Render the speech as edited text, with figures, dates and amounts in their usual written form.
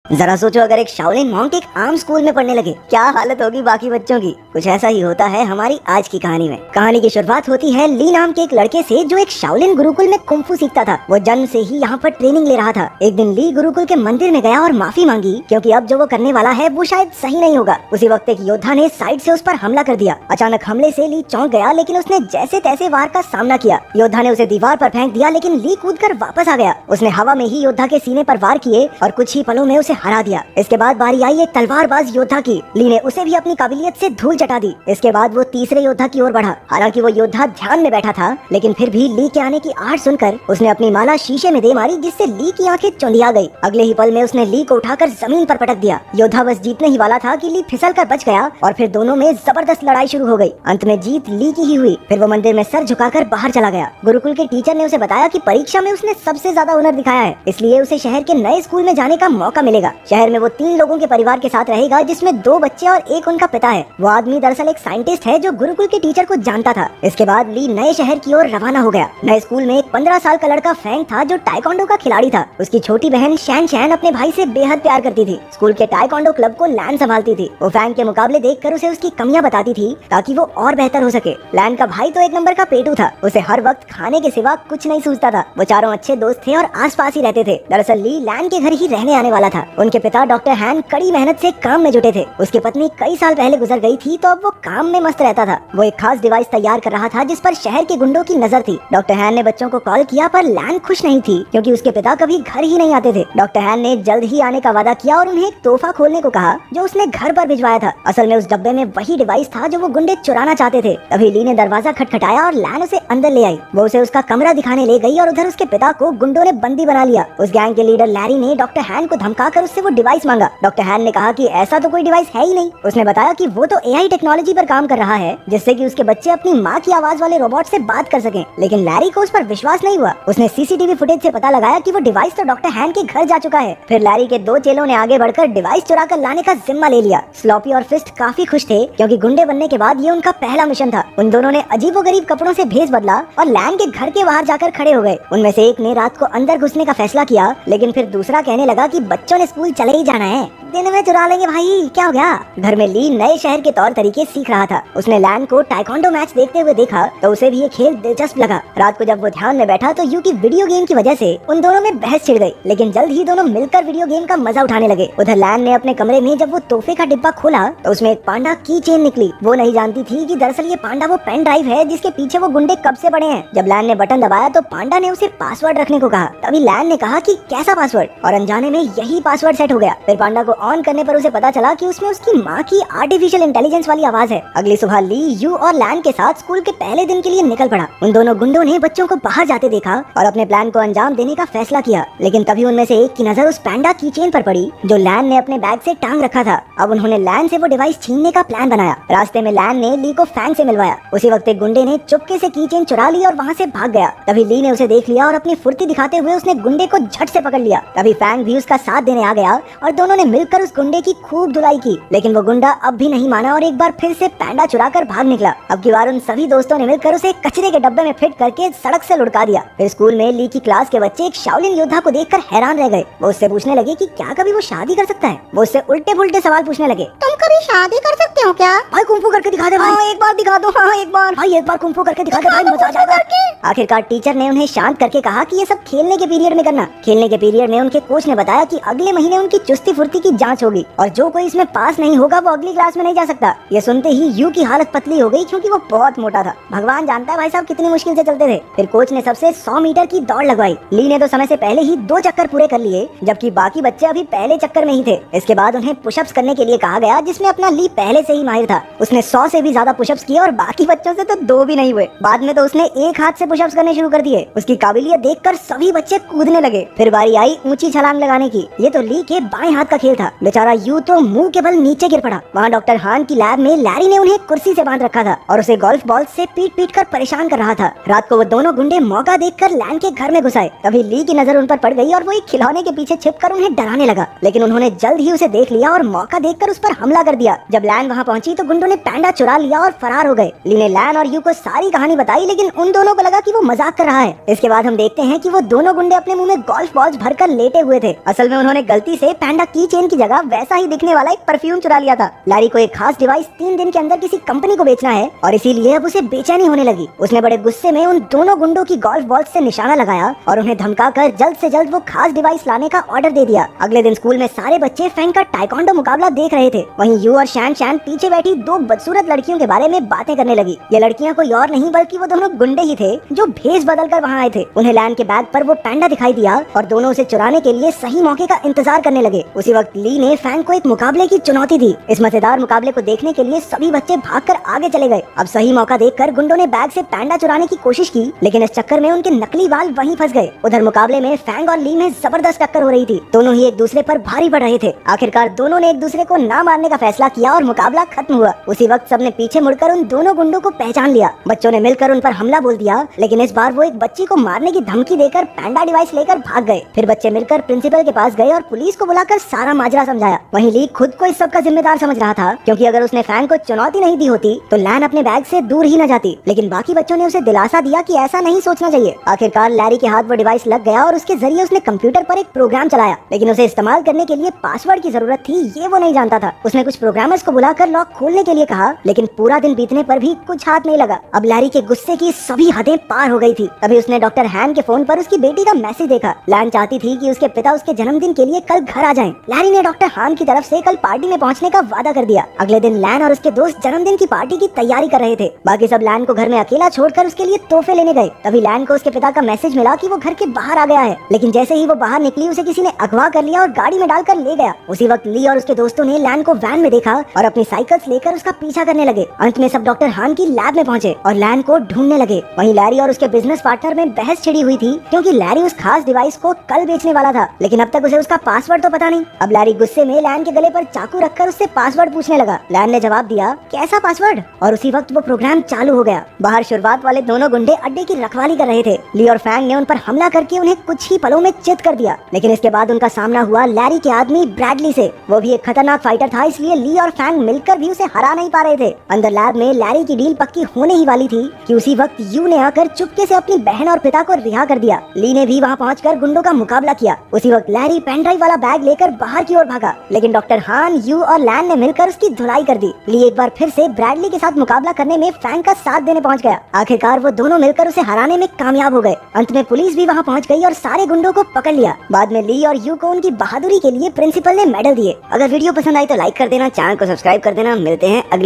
जरा सोचो अगर एक शाओलिन मॉन्क एक आम स्कूल में पढ़ने लगे, क्या हालत होगी बाकी बच्चों की। कुछ ऐसा ही होता है हमारी आज की कहानी में। कहानी की शुरुआत होती है ली नाम के एक लड़के से जो एक शाओलिन गुरुकुल में कुंफू सीखता था। वो जन्म से ही यहाँ पर ट्रेनिंग ले रहा था। एक दिन ली गुरुकुल के मंदिर में गया और माफी मांगी क्योंकि अब जो वो करने वाला है वो शायद सही नहीं होगा। उसी वक्त एक योद्धा ने साइड से उस पर हमला कर दिया। अचानक हमले से ली चौंक गया, लेकिन उसने जैसे तैसे वार का सामना किया। योद्धा ने उसे दीवार पर फेंक दिया, लेकिन ली कूदकर वापस आ गया। उसने हवा में ही योद्धा के सीने पर वार किए और कुछ ही पलों में उसे हरा दिया। इसके बाद बारी आई एक तलवारबाज योद्धा की। ली ने उसे भी अपनी काबिलियत से धूल चटा दी। इसके बाद वो तीसरे योद्धा की ओर बढ़ा। हालांकि वो योद्धा ध्यान में बैठा था, लेकिन फिर भी ली के आने की आहट सुनकर उसने अपनी माला शीशे में दे मारी, जिससे ली की आंखें चौंधिया गई। अगले ही पल में उसने ली को उठाकर जमीन पर पटक दिया। योद्धा बस जीतने ही वाला था कि ली फिसल कर बच गया और फिर दोनों में जबरदस्त लड़ाई शुरू हो गई। अंत में जीत ली की ही हुई। फिर वो मंदिर में सर झुकाकर बाहर चला गया। गुरुकुल के टीचर ने उसे बताया कि परीक्षा में उसने सबसे ज्यादा हुनर दिखाया है, इसलिए उसे शहर के नए स्कूल में जाने का मौका मिलेगा। शहर में वो 3 लोगों के परिवार के साथ रहेगा, जिसमें 2 बच्चे और एक उनका पिता है। वो आदमी दरअसल एक साइंटिस्ट है जो गुरुकुल के टीचर को जानता था। इसके बाद ली नए शहर की ओर रवाना हो गया। नए स्कूल में एक 15 साल का लड़का फैंग था जो टाइकोंडो का खिलाड़ी था। उसकी छोटी बहन शैन शैन अपने भाई से बेहद प्यार करती थी। स्कूल के टाइकोंडो क्लब को लैन संभालती थी। वो फैंग के मुकाबले देखकर उसे उसकी कमियां बताती थी ताकि वो और बेहतर हो सके। लैन का भाई तो एक नंबर का पेटू था। उसे हर वक्त खाने के सिवा कुछ नहीं सूझता था। वो चारों अच्छे दोस्त थे और आसपास ही रहते थे। दरअसल ली लैन के घर ही रहने आने वाला था। उनके पिता डॉक्टर हैन कड़ी मेहनत से काम में जुटे थे। उसकी पत्नी कई साल पहले गुजर गई थी, तो अब वो काम में मस्त रहता था। वो एक खास डिवाइस तैयार कर रहा था जिस पर शहर के गुंडों की नजर थी। डॉक्टर हैन ने बच्चों को कॉल किया, पर लैन खुश नहीं थी क्योंकि उसके पिता कभी घर ही नहीं आते थे। डॉक्टर हैन ने जल्द ही आने का वादा किया और उन्हें एक तोहफा खोलने को कहा जो उसने घर पर भिजवाया था। असल में उस डब्बे में वही डिवाइस था जो वो गुंडे चुराना चाहते थे। तभी ली ने दरवाजा खटखटाया और लैन उसे अंदर ले आई। वो उसे उसका कमरा दिखाने ले गई और उधर उसके पिता को गुंडों ने बंदी बना लिया। उस गैंग के लीडर लैरी ने डॉक्टर हैन को धमकाकर उससे वो डिवाइस मांगा। डॉक्टर हैन ने कहा कि ऐसा तो कोई डिवाइस है ही नहीं। उसने बताया कि वो तो एआई टेक्नोलॉजी पर काम कर रहा है, जिससे कि उसके बच्चे अपनी माँ की आवाज वाले रोबोट से बात कर सकें। लेकिन लैरी को उस पर विश्वास नहीं हुआ। उसने सीसीटीवी फुटेज से पता लगाया कि वो डिवाइस तो डॉक्टर हैन के घर जा चुका है। फिर लैरी के 2 चेलों ने आगे बढ़कर डिवाइस चुरा कर लाने का जिम्मा ले लिया। स्लॉपी और फिस्ट काफी खुश थे क्योंकि गुंडे बनने के बाद ये उनका पहला मिशन था। उन दोनों ने अजीबोगरीब कपड़ों से भेष बदला और लैन के घर के बाहर जाकर खड़े हो गए। उनमें से एक ने रात को अंदर घुसने का फैसला किया, लेकिन फिर दूसरा कहने लगा कि बच्चों ने स्कूल चले ही जाना है, दिन में चुरा लेंगे भाई, क्या हो गया। घर में ली नए शहर के तौर तरीके सीख रहा था। उसने लैन को टाइकोंडो मैच देखते हुए देखा तो उसे भी ये खेल दिलचस्प लगा। रात को जब वो ध्यान में बैठा तो यू की वीडियो गेम की वजह से उन दोनों में बहस छिड़ गई, लेकिन जल्द ही दोनों मिलकर वीडियो गेम का मजा उठाने लगे। उधर लैन ने अपने कमरे में जब वो तोहफे का डिब्बा खोला तो उसमें एक पांडा की चेन निकली। वो नहीं जानती थी कि दरअसल ये पांडा वो पेन ड्राइव है जिसके पीछे वो गुंडे कब से पड़े हैं। जब लैन ने बटन दबाया तो पांडा ने उसे पासवर्ड रखने को कहा। तभी लैन ने कहा कि कैसा पासवर्ड, और अनजाने में यही पासवर्ड सेट हो गया। फिर पांडा को ऑन करने पर उसे पता चला कि उसमें उसकी माँ की आर्टिफिशियल इंटेलिजेंस वाली आवाज है। अगली सुबह ली यू और लैन के साथ स्कूल के पहले दिन के लिए निकल पड़ा। उन दोनों गुंडों ने बच्चों को बाहर जाते देखा और अपने प्लान को अंजाम देने का फैसला किया, लेकिन तभी उनमें से एक की नजर उस पैंडा की चेन पर पड़ी जो लैन ने अपने बैग से टांग रखा था। अब उन्होंने लैन से वो डिवाइस छीनने का प्लान बनाया। रास्ते में लैन ने ली को फैंग से मिलवाया। उसी वक्त एक गुंडे ने चुपके से की चेन चुरा ली और वहाँ से भाग गया। तभी ली ने उसे देख लिया और अपनी फुर्ती दिखाते हुए उसने गुंडे को झट से पकड़ लिया। तभी फैंग भी उसका साथ देने आ गया और दोनों ने मिलकर उस गुंडे की खूब धुलाई की, लेकिन वो गुंडा अब भी नहीं माना और एक बार फिर से पैंडा चुरा कर भाग निकला। अब की बार उन सभी दोस्तों ने मिलकर उसे कचरे के डब्बे में फिट करके सड़क से लुढ़का दिया। फिर स्कूल में ली की क्लास के बच्चे एक शाओलिन योद्धा को देखकर हैरान रह गए। वो उससे पूछने लगे कि क्या कभी वो शादी कर सकता है। वो उससे उल्टे पुल्टे सवाल पूछने लगे। तुम कभी शादी कर सकते हो क्या? भाई कुंफू करके दिखा दे भाई। एक बार दिखा दो। हाँ एक बार भाई, एक बार कुंफू करके दिखा दे भाई, मजा आ जाएगा। आखिरकार टीचर ने उन्हें शांत करके कहा कि ये सब खेलने के पीरियड में करना। खेलने के पीरियड में उनके कोच ने बताया कि अगले महीने उनकी चुस्ती फुर्ती की जांच होगी और जो कोई इसमें पास नहीं होगा वो अगली क्लास में नहीं जा सकता। ये सुनते ही यू की हालत पतली हो गई क्योंकि वो बहुत मोटा था। भगवान जानता है भाई साहब कितनी मुश्किल से चलते थे। फिर कोच ने सबसे 100 मीटर की दौड़ लगवाई। ली ने तो समय से पहले ही 2 चक्कर पूरे कर लिए, जबकि बाकी बच्चे अभी पहले चक्कर में ही थे। इसके बाद उन्हें पुशअप्स करने के लिए कहा गया, जिसमें अपना ली पहले से ही माहिर था। उसने 100 से भी ज्यादा पुशअप्स किए और बाकी बच्चों से तो 2 भी नहीं हुए। बाद में तो उसने एक हाथ से पुशअप्स करने शुरू कर दिए। उसकी काबिलियत देखकर सभी बच्चे कूदने लगे। फिर बारी आई ऊंची छलांग लगाने की। ये तो ली के बाएं हाथ का खेल था। बेचारा यू तो मुंह के बल नीचे गिर पड़ा। वहाँ डॉक्टर हान की लैब में लैरी ने उन्हें कुर्सी से बांध रखा था और उसे गोल्फ बॉल से पीट कर परेशान कर रहा था। रात को वो दोनों गुंडे मौका देखकर लैन के घर में घुस आए। तभी ली की नजर उन पर पड़ गई और वो एक खिलौने के पीछे छिपकर उन्हें डराने लगा, लेकिन उन्होंने जल्द ही उसे देख लिया और मौका देखकर उस पर हमला कर दिया। जब लैन वहाँ पहुंची तो गुंडों ने पैंडा चुरा लिया और फरार हो गए। ली ने लैन और यू को सारी कहानी बताई, लेकिन उन दोनों को लगा कि वो मजाक कर रहा है। इसके बाद हम देखते हैं कि वो दोनों गुंडे अपने मुंह में गोल्फ बॉल्स भरकर लेटे हुए थे। असल में उन्होंने गलती से पैंडा की चेन की जगह वैसा ही दिखने वाला एक परफ्यूम चुरा लिया था। लैरी को एक खास डिवाइस 3 दिन के अंदर किसी कंपनी को बेचना है और इसीलिए अब उसे बेचैनी होने लगी। उसने बड़े गुस्से में उन दोनों गुंडों की गोल्फ बॉल्स से निशाना लगाया और उन्हें धमकाकर जल्द से जल्द वो खास डिवाइस लाने का ऑर्डर दे दिया। अगले दिन स्कूल में सारे बच्चे फैंग का टाइकोंडो मुकाबला देख रहे थे। वहीं यू और शैन पीछे बैठी 2 बदसूरत लड़कियों के बारे में बातें करने लगी। ये लड़कियां कोई और नहीं बल्कि वो दोनों गुंडे ही थे जो भेष बदल कर वहाँ आए थे। उन्हें लैन के बैग पर वो पैंडा दिखाई दिया और दोनों उसे चुराने के लिए सही मौके का इंतजार करने लगे। उसी वक्त ली ने फैंग को एक मुकाबले की चुनौती दी। इस मजेदार मुकाबले को देखने के लिए सभी बच्चे भागकर आगे चले गए। अब सही मौका देखकर गुंडों ने बैग से पैंडा चुराने की कोशिश की, लेकिन इस चक्कर में उनके नकली बाल वहीं फंस गए। उधर मुकाबले में फैंग और ली में जबरदस्त टक्कर हो रही थी। दोनों ही एक दूसरे पर भारी पड़ रहे थे। आखिरकार दोनों ने एक दूसरे को ना मारने का फैसला किया और मुकाबला खत्म हुआ। उसी वक्त सबने पीछे मुड़कर उन दोनों गुंडों को पहचान लिया। बच्चों ने मिलकर उन पर हमला बोल दिया, लेकिन इस बार वो एक बच्ची को मारने की धमकी देकर पैंडा डिवाइस लेकर भाग गए। फिर बच्चे मिलकर प्रिंसिपल के पास गए और पुलिस को बुलाकर सारा माजरा समझाया। वहीं ली खुद को इस सब का जिम्मेदार समझ रहा था, क्योंकि अगर उसने फैंग को चुनौती नहीं दी होती तो लैन अपने बैग से दूर ही न जाती। लेकिन बाकी बच्चों ने उसे दिलासा दिया कि ऐसा नहीं सोचना चाहिए। आखिरकार लैरी के हाथ वो डिवाइस लग गया और उसके जरिए उसने कंप्यूटर पर एक प्रोग्राम चलाया, लेकिन उसे इस्तेमाल करने के लिए पासवर्ड की जरूरत थी ये वो नहीं जानता था। उसने कुछ प्रोग्रामर्स को बुलाकर लॉक खोलने के लिए कहा, लेकिन पूरा दिन बीतने पर भी कुछ हाथ नहीं लगा। अब लैरी के गुस्से की सभी हदें पार हो गई थी। तभी उसने डॉक्टर हैन के फोन पर उसकी बेटी का मैसेज देखा। लैन चाहती थी कि उसके पिता उसके जन्मदिन के लिए कल घर आ जाएं। लैरी ने डॉक्टर हैन की तरफ से कल पार्टी में पहुंचने का वादा कर दिया। अगले दिन लैन और उसके दोस्त जन्मदिन की पार्टी की तैयारी कर रहे थे। बाकी सब लैन को घर में अकेला छोड़कर उसके लिए तोहफे लेने गए। तभी लैन को उसके पिता का मैसेज मिला कि वो घर के बाहर आ गया है, लेकिन जैसे ही वो बाहर निकली उसे किसी ने अगवा कर लिया और गाड़ी में डालकर ले गया। उसी वक्त ली और उसके दोस्तों ने लैन को वैन में देखा और अपनी साइकिल्स लेकर उसका पीछा करने लगे। अंत में सब डॉक्टर हान की लैब में पहुंचे और लैन को ढूंढने लगे। वहीं लैरी और उसके बिजनेस पार्टनर में बहस छिड़ी हुई थी, क्योंकि लैरी उस खास डिवाइस को कल बेचने वाला था, लेकिन अब तक उसे उसका पासवर्ड तो पता नहीं। अब लैरी गुस्से में लैन के गले पर चाकू रखकर उससे पासवर्ड पूछने लगा। लैन ने जवाब दिया, कैसा पासवर्ड? और उसी वक्त वो प्रोग्राम चालू हो गया। बाहर शुरुआत वाले दोनों गुंडे अड्डे की रखवाली कर रहे थे। ली और फैंग ने उन पर हमला करके उन्हें कुछ ही पलों में चित कर दिया, लेकिन इसके बाद उनका सामना हुआ लैरी के आदमी ब्रैडली से। वो भी एक खतरनाक फाइटर था, इसलिए ली और फैंग मिलकर भी उसे हरा नहीं पा रहे थे। अंदर लैब में लैरी की डील पक्की होने ही वाली थी कि उसी वक्त यू ने आकर चुपके से अपनी बहन और पिता को रिहा कर दिया। ली ने भी वहाँ पहुंचकर गुंडों का मुकाबला किया। उसी वक्त लैरी पेन ड्राइव वाला बैग लेकर बाहर की ओर भागा, लेकिन डॉक्टर हान, यू और लैन ने मिलकर उसकी धुलाई कर दी। ली एक बार फिर से ब्रैडली के साथ मुकाबला करने में फैंग का साथ देने पहुंच गया। आखिरकार वो दोनों मिलकर उसे हराने में कामयाब हो गए। अंत में पुलिस भी वहाँ पहुँच गई और सारे गुंडों को पकड़ लिया। बाद में ली और यू को उनकी बहादुरी के लिए प्रिंसिपल ने मेडल दिए। अगर वीडियो पसंद आई तो लाइक कर देना, चैनल को सब्सक्राइब कर देना। मिलते हैं अगली